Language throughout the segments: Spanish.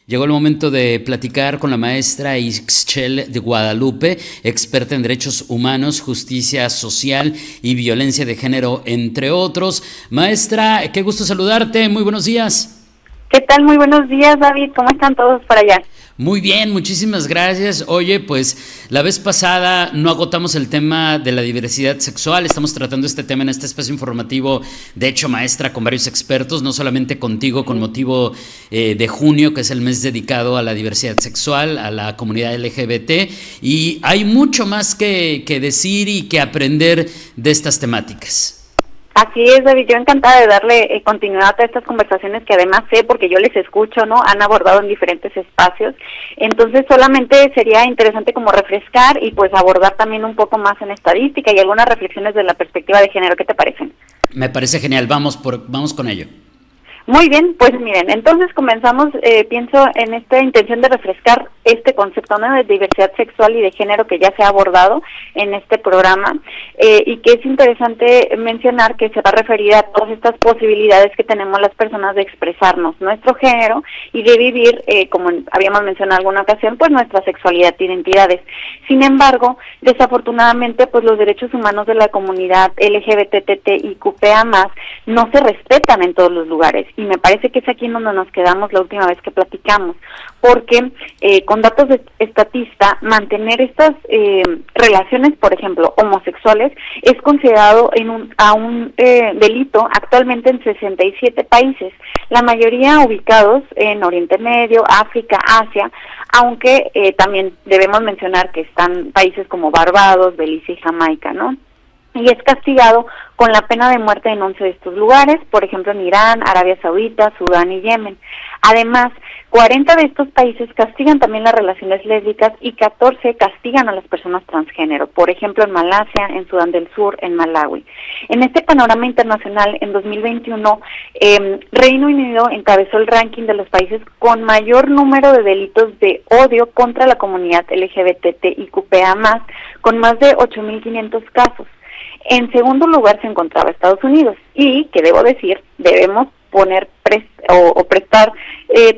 Llegó el momento de platicar con la maestra Ixchel de Guadalupe, experta en derechos humanos, justicia social y violencia de género, entre otros. Maestra, qué gusto saludarte, muy buenos días. ¿Qué tal? Muy buenos días, David. ¿Cómo están todos por allá? Muy bien, muchísimas gracias. Oye, pues la vez pasada no agotamos el tema de la diversidad sexual. Estamos tratando este tema en este espacio informativo, de hecho, maestra, con varios expertos, no solamente contigo, con motivo de junio, que es el mes dedicado a la diversidad sexual, a la comunidad LGBT, y hay mucho más que decir y que aprender de estas temáticas. Así es, David, yo encantada de darle continuidad a estas conversaciones que además sé, porque yo les escucho, ¿no? Han abordado en diferentes espacios, entonces solamente sería interesante como refrescar y pues abordar también un poco más en estadística y algunas reflexiones de la perspectiva de género. ¿Qué te parecen? Me parece genial, vamos con ello. Muy bien, pues miren, entonces comenzamos, pienso en esta intención de refrescar este concepto, ¿no?, de diversidad sexual y de género que ya se ha abordado en este programa, y que es interesante mencionar que se va a referir a todas estas posibilidades que tenemos las personas de expresarnos nuestro género y de vivir, como habíamos mencionado en alguna ocasión, pues nuestra sexualidad e identidades. Sin embargo, desafortunadamente, pues los derechos humanos de la comunidad LGBTTIQPA+, no se respetan en todos los lugares. Y me parece que es aquí en donde nos quedamos la última vez que platicamos, porque con datos de Estatista, mantener estas relaciones, por ejemplo, homosexuales, es considerado un delito actualmente en 67 países, la mayoría ubicados en Oriente Medio, África, Asia, aunque también debemos mencionar que están países como Barbados, Belice y Jamaica, ¿no? Y es castigado con la pena de muerte en 11 de estos lugares, por ejemplo en Irán, Arabia Saudita, Sudán y Yemen. Además, 40 de estos países castigan también las relaciones lésbicas y 14 castigan a las personas transgénero, por ejemplo en Malasia, en Sudán del Sur, en Malawi. En este panorama internacional, en 2021, Reino Unido encabezó el ranking de los países con mayor número de delitos de odio contra la comunidad LGBTIQPA+, con más de 8.500 casos. En segundo lugar se encontraba Estados Unidos y, que debo decir, debemos prestar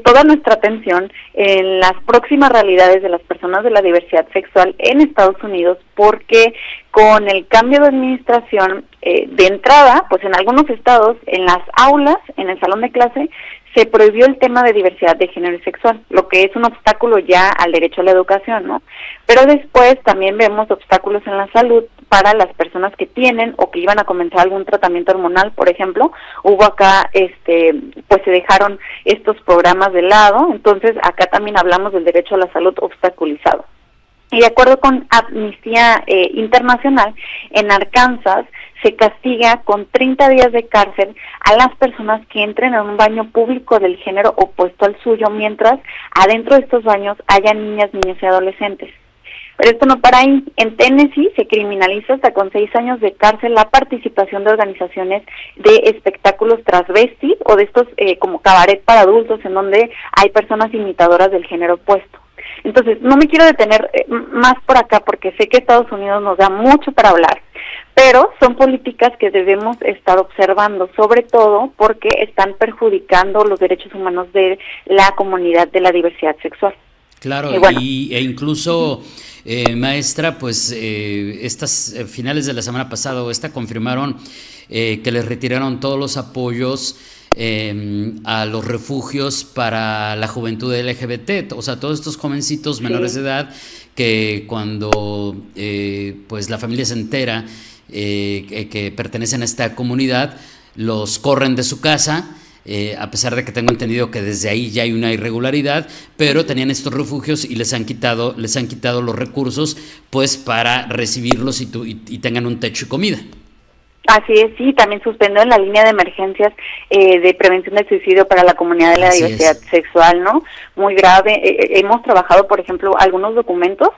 toda nuestra atención en las próximas realidades de las personas de la diversidad sexual en Estados Unidos, porque con el cambio de administración, de entrada, pues en algunos estados, en las aulas, en el salón de clase, se prohibió el tema de diversidad de género y sexual, lo que es un obstáculo ya al derecho a la educación, ¿no? Pero después también vemos obstáculos en la salud para las personas que tienen o que iban a comenzar algún tratamiento hormonal, por ejemplo. Hubo acá, pues se dejaron estos programas de lado, entonces acá también hablamos del derecho a la salud obstaculizado. Y de acuerdo con Amnistía Internacional, en Arkansas se castiga con 30 días de cárcel a las personas que entren en un baño público del género opuesto al suyo, mientras adentro de estos baños haya niñas, niños y adolescentes. Pero esto no para ahí. En Tennessee se criminaliza hasta con 6 años de cárcel la participación de organizaciones de espectáculos transvestis o de estos como cabaret para adultos, en donde hay personas imitadoras del género opuesto. Entonces, no me quiero detener más por acá porque sé que Estados Unidos nos da mucho para hablar, pero son políticas que debemos estar observando, sobre todo porque están perjudicando los derechos humanos de la comunidad de la diversidad sexual. Claro, bueno, e incluso, maestra, pues estas finales de la semana pasada confirmaron que les retiraron todos los apoyos a los refugios para la juventud LGBT, o sea, todos estos jovencitos menores de edad que cuando pues la familia se entera que pertenecen a esta comunidad, los corren de su casa. A pesar de que tengo entendido que desde ahí ya hay una irregularidad, pero tenían estos refugios y les han quitado los recursos pues para recibirlos y tengan un techo y comida. Así es, sí, también suspendió en la línea de emergencias de prevención del suicidio para la comunidad de la diversidad sexual, ¿no? Muy grave. Hemos trabajado, por ejemplo, algunos documentos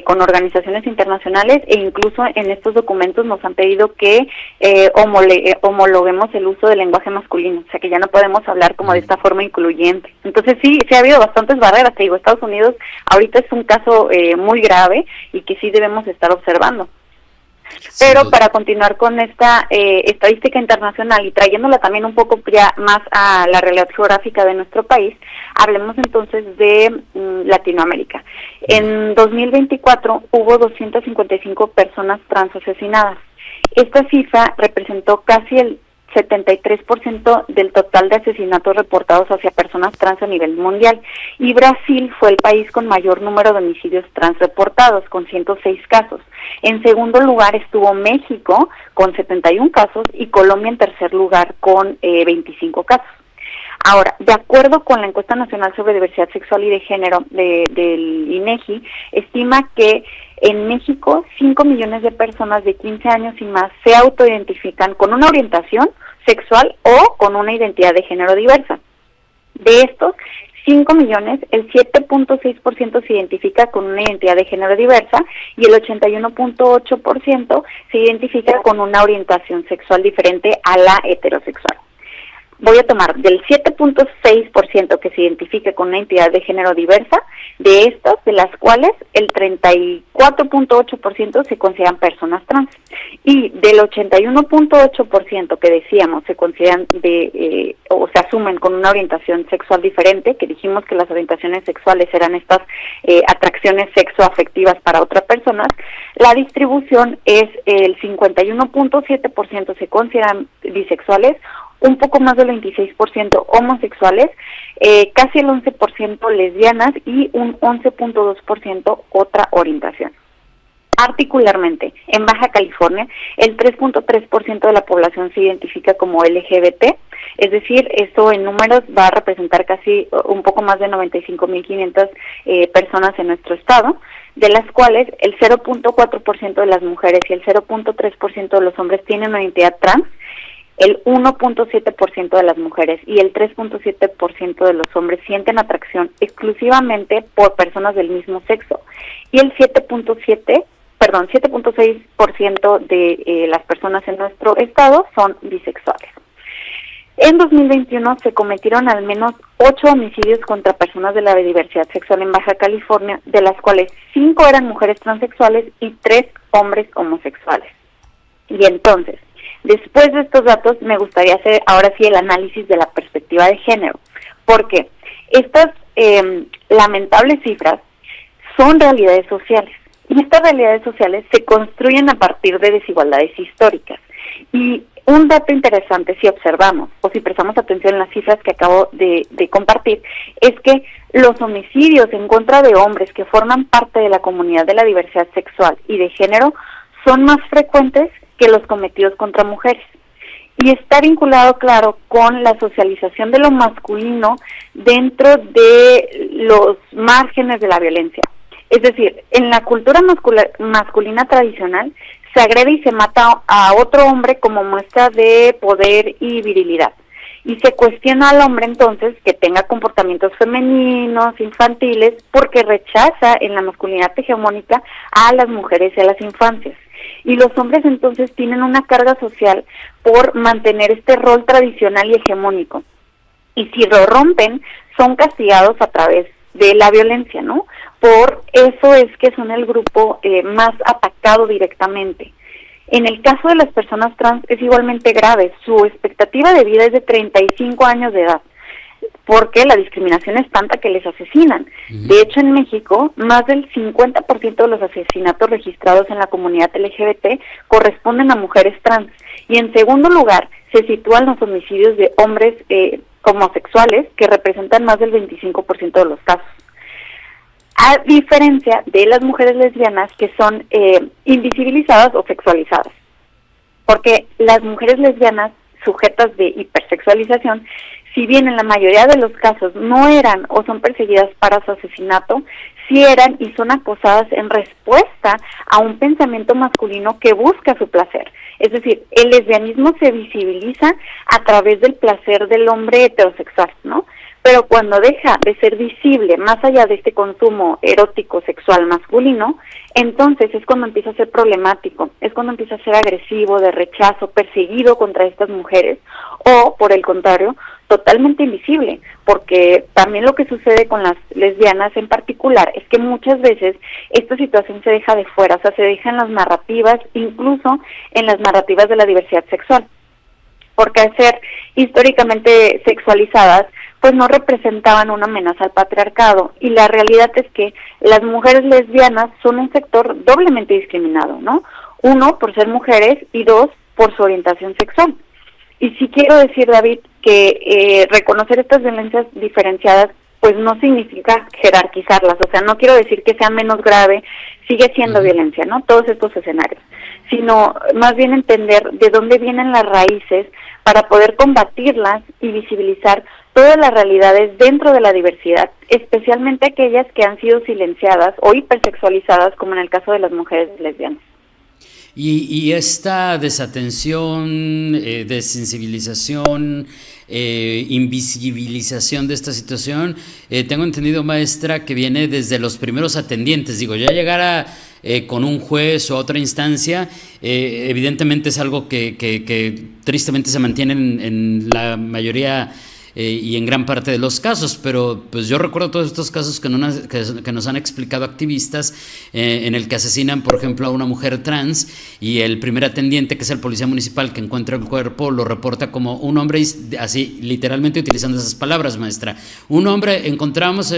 con organizaciones internacionales e incluso en estos documentos nos han pedido que homologuemos el uso del lenguaje masculino, o sea que ya no podemos hablar como de esta forma incluyente. Entonces sí ha habido bastantes barreras, te digo, Estados Unidos ahorita es un caso muy grave y que sí debemos estar observando. Pero para continuar con esta estadística internacional y trayéndola también un poco ya más a la realidad geográfica de nuestro país, hablemos entonces de Latinoamérica. En 2024 hubo 255 personas trans asesinadas. Esta cifra representó casi el 73% del total de asesinatos reportados hacia personas trans a nivel mundial, y Brasil fue el país con mayor número de homicidios trans reportados, con 106 casos. En segundo lugar estuvo México, con 71 casos, y Colombia en tercer lugar, con 25 casos. Ahora, de acuerdo con la encuesta nacional sobre diversidad sexual y de género del INEGI, estima que en México 5 millones de personas de 15 años y más se autoidentifican con una orientación sexual o con una identidad de género diversa. De estos 5 millones, el 7.6% se identifica con una identidad de género diversa y el 81.8% se identifica con una orientación sexual diferente a la heterosexual. Voy a tomar del 7.6% que se identifica con una identidad de género diversa, de estos, de las cuales el 34.8% se consideran personas trans, y del 81.8% que decíamos se consideran o se asumen con una orientación sexual diferente, que dijimos que las orientaciones sexuales eran estas atracciones sexoafectivas para otras personas. La distribución es el 51.7% se consideran bisexuales, un poco más del 26% homosexuales, casi el 11% lesbianas y un 11.2% otra orientación. Particularmente en Baja California, el 3.3% de la población se identifica como LGBT, es decir, esto en números va a representar casi un poco más de 95.500 personas en nuestro estado, de las cuales el 0.4% de las mujeres y el 0.3% de los hombres tienen una identidad trans, el 1.7% de las mujeres y el 3.7% de los hombres sienten atracción exclusivamente por personas del mismo sexo, y el 7.6% de las personas en nuestro estado son bisexuales. En 2021 se cometieron al menos 8 homicidios contra personas de la diversidad sexual en Baja California, de las cuales 5 eran mujeres transexuales y 3 hombres homosexuales. Y entonces, después de estos datos, me gustaría hacer ahora sí el análisis de la perspectiva de género, porque estas lamentables cifras son realidades sociales, y estas realidades sociales se construyen a partir de desigualdades históricas. Y un dato interesante, si observamos o si prestamos atención en las cifras que acabo de compartir, es que los homicidios en contra de hombres que forman parte de la comunidad de la diversidad sexual y de género son más frecuentes que los cometidos contra mujeres. Y está vinculado, claro, con la socialización de lo masculino dentro de los márgenes de la violencia. Es decir, en la cultura masculina tradicional se agrede y se mata a otro hombre como muestra de poder y virilidad. Y se cuestiona al hombre entonces que tenga comportamientos femeninos, infantiles, porque rechaza en la masculinidad hegemónica a las mujeres y a las infancias. Y los hombres entonces tienen una carga social por mantener este rol tradicional y hegemónico. Y si lo rompen, son castigados a través de la violencia, ¿no? Por eso es que son el grupo más atacado directamente. En el caso de las personas trans es igualmente grave. Su expectativa de vida es de 35 años de edad, porque la discriminación es tanta que les asesinan. De hecho, en México, más del 50% de los asesinatos registrados en la comunidad LGBT corresponden a mujeres trans. Y en segundo lugar, se sitúan los homicidios de hombres homosexuales, que representan más del 25% de los casos. A diferencia de las mujeres lesbianas, que son invisibilizadas o sexualizadas. Porque las mujeres lesbianas sujetas de hipersexualización, si bien en la mayoría de los casos no eran o son perseguidas para su asesinato, sí eran y son acosadas en respuesta a un pensamiento masculino que busca su placer. Es decir, el lesbianismo se visibiliza a través del placer del hombre heterosexual, ¿no? pero cuando deja de ser visible más allá de este consumo erótico sexual masculino, entonces es cuando empieza a ser problemático, es cuando empieza a ser agresivo, de rechazo, perseguido contra estas mujeres, o por el contrario, totalmente invisible, porque también lo que sucede con las lesbianas en particular es que muchas veces esta situación se deja de fuera, o sea, se deja en las narrativas, incluso en las narrativas de la diversidad sexual, porque al ser históricamente sexualizadas, pues no representaban una amenaza al patriarcado, y la realidad es que las mujeres lesbianas son un sector doblemente discriminado, ¿no? Uno, por ser mujeres, y dos, por su orientación sexual. Y sí quiero decir, David, que reconocer estas violencias diferenciadas pues no significa jerarquizarlas, o sea, no quiero decir que sea menos grave, sigue siendo violencia, ¿no? Todos estos escenarios, sino más bien entender de dónde vienen las raíces para poder combatirlas y visibilizar todas las realidades dentro de la diversidad, especialmente aquellas que han sido silenciadas o hipersexualizadas, como en el caso de las mujeres lesbianas. Y esta desatención, desensibilización, invisibilización de esta situación, tengo entendido, maestra, que viene desde los primeros atendientes. Digo, ya llegar con un juez o a otra instancia, evidentemente es algo que tristemente se mantiene en la mayoría y en gran parte de los casos, pero pues yo recuerdo todos estos casos que nos han explicado activistas, en el que asesinan, por ejemplo, a una mujer trans, y el primer atendiente, que es el policía municipal que encuentra el cuerpo, lo reporta como un hombre, así literalmente utilizando esas palabras, maestra, un hombre, encontramos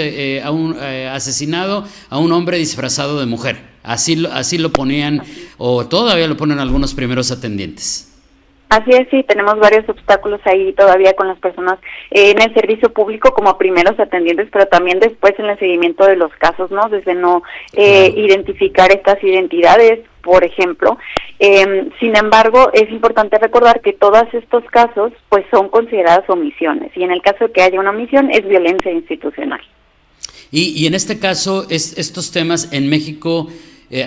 asesinado a un hombre disfrazado de mujer, así lo ponían, o todavía lo ponen algunos primeros atendientes. Así es, sí, tenemos varios obstáculos ahí todavía con las personas en el servicio público como primeros atendientes, pero también después en el seguimiento de los casos, ¿no? Desde no identificar estas identidades, por ejemplo. Sin embargo, es importante recordar que todos estos casos pues son consideradas omisiones, y en el caso de que haya una omisión es violencia institucional. Y en este caso, estos temas en México,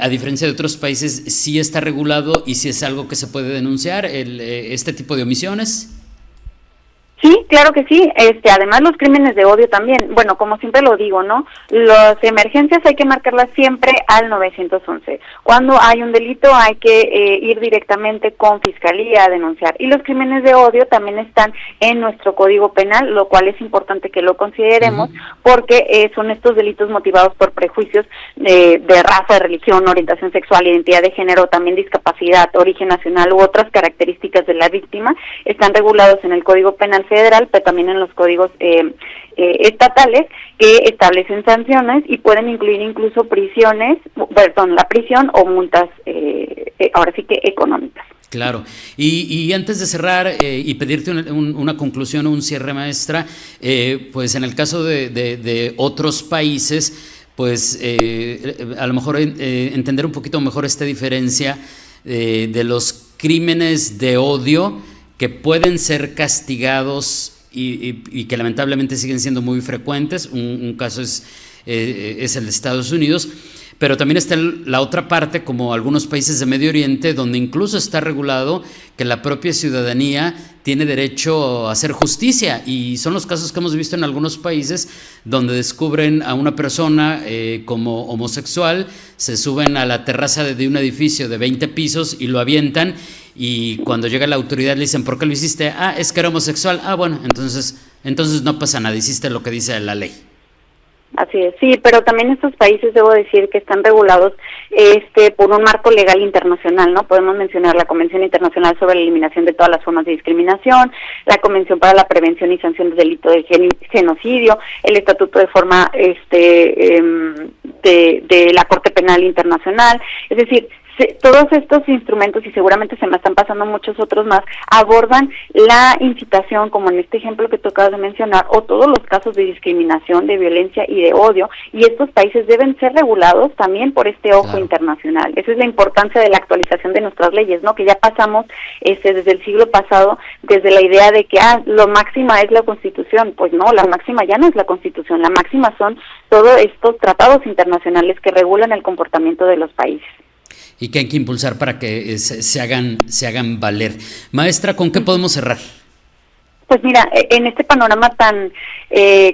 a diferencia de otros países, sí está regulado y sí es algo que se puede denunciar, este tipo de omisiones. Sí, claro que sí. Además, los crímenes de odio también. Bueno, como siempre lo digo, ¿no? Las emergencias hay que marcarlas siempre al 911. Cuando hay un delito hay que ir directamente con fiscalía a denunciar. Y los crímenes de odio también están en nuestro Código Penal, lo cual es importante que lo consideremos, porque son estos delitos motivados por prejuicios de raza, religión, orientación sexual, identidad de género, también discapacidad, origen nacional u otras características de la víctima. Están regulados en el Código Penal federal, pero también en los códigos estatales, que establecen sanciones y pueden incluir incluso la prisión o multas, ahora sí que económicas. Claro. Y antes de cerrar y pedirte una conclusión o un cierre, maestra, pues en el caso de otros países, pues a lo mejor entender un poquito mejor esta diferencia de los crímenes de odio que pueden ser castigados y que lamentablemente siguen siendo muy frecuentes. Un caso es el de Estados Unidos, pero también está la otra parte, como algunos países de Medio Oriente, donde incluso está regulado que la propia ciudadanía tiene derecho a hacer justicia, y son los casos que hemos visto en algunos países donde descubren a una persona como homosexual, se suben a la terraza de un edificio de 20 pisos y lo avientan, y cuando llega la autoridad le dicen, ¿por qué lo hiciste? Es que era homosexual. Bueno, entonces no pasa nada, hiciste lo que dice la ley. Así es, sí, pero también estos países debo decir que están regulados por un marco legal internacional, ¿no? Podemos mencionar la Convención Internacional sobre la Eliminación de todas las formas de discriminación, la Convención para la Prevención y Sanción del Delito de Genocidio, el Estatuto de Forma de la Corte Penal Internacional, es decir, todos estos instrumentos, y seguramente se me están pasando muchos otros más, abordan la incitación, como en este ejemplo que tú acabas de mencionar, o todos los casos de discriminación, de violencia y de odio, y estos países deben ser regulados también por este ojo internacional. Esa es la importancia de la actualización de nuestras leyes, ¿no? Que ya pasamos desde el siglo pasado, desde la idea de que lo máxima es la Constitución. Pues no, la máxima ya no es la Constitución, la máxima son todos estos tratados internacionales que regulan el comportamiento de los países. Y que hay que impulsar para que se hagan valer. Maestra, ¿con qué podemos cerrar? Pues mira, en este panorama tan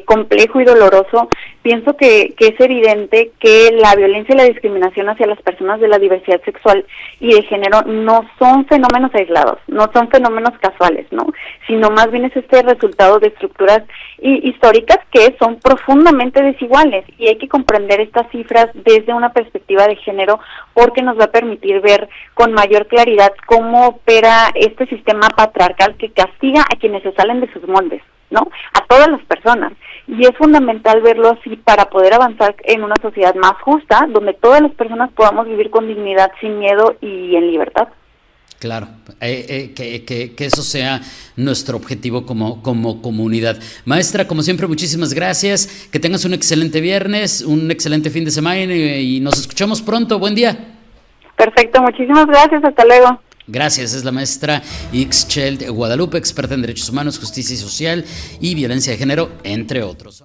complejo y doloroso, pienso que es evidente que la violencia y la discriminación hacia las personas de la diversidad sexual y de género no son fenómenos aislados, no son fenómenos casuales, ¿no? Sino más bien es este resultado de estructuras históricas que son profundamente desiguales, y hay que comprender estas cifras desde una perspectiva de género, porque nos va a permitir ver con mayor claridad cómo opera este sistema patriarcal que castiga a quienes se salen de sus moldes, ¿no? A todas las personas. Y es fundamental verlo así para poder avanzar en una sociedad más justa, donde todas las personas podamos vivir con dignidad, sin miedo y en libertad. Claro, que eso sea nuestro objetivo como comunidad. Maestra, como siempre, muchísimas gracias. Que tengas un excelente viernes, un excelente fin de semana y nos escuchamos pronto. Buen día. Perfecto, muchísimas gracias. Hasta luego. Gracias, es la maestra Ixchel Guadalupe, experta en derechos humanos, justicia social y violencia de género, entre otros.